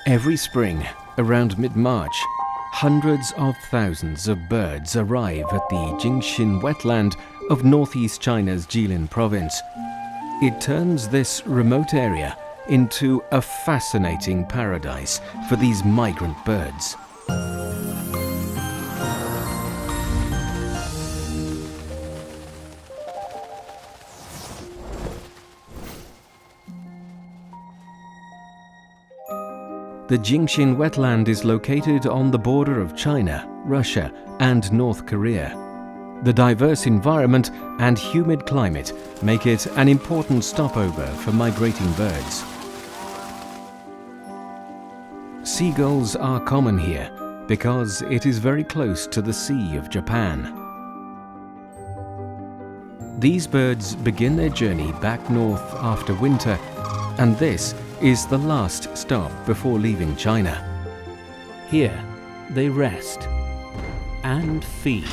Every spring, around mid-March, hundreds of thousands of birds arrive at the Jingxin wetland of northeast China's Jilin province. It turns this remote area into a fascinating paradise for these migrant birds. The Jingxin wetland is located on the border of China, Russia, and North Korea. The diverse environment and humid climate make it an important stopover for migrating birds. Seagulls are common here because it is very close to the Sea of Japan. These birds begin their journey back north after winter, and this is the last stop before leaving China. Here, they rest and feed.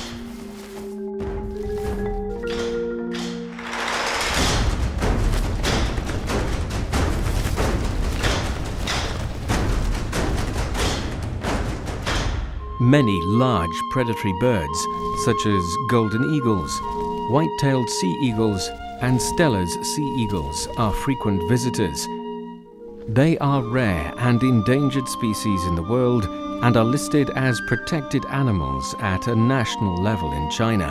Many large predatory birds, such as golden eagles, white-tailed sea eagles, and Steller's sea eagles, are frequent visitors. They are rare and endangered species in the world and are listed as protected animals at a national level in China.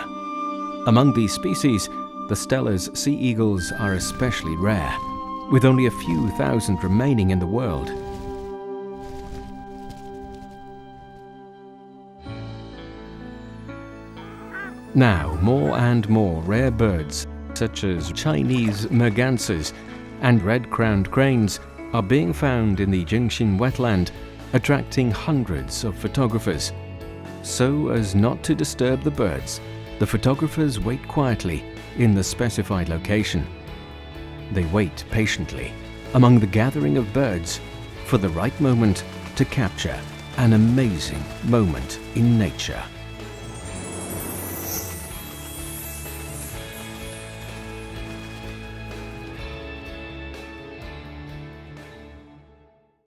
Among these species, the Steller's sea eagles are especially rare, with only a few thousand remaining in the world. Now, more and more rare birds, such as Chinese mergansers and red-crowned cranes, are being found in the Jingxin wetland, attracting hundreds of photographers. So as not to disturb the birds, the photographers wait quietly in the specified location. They wait patiently among the gathering of birds for the right moment to capture an amazing moment in nature.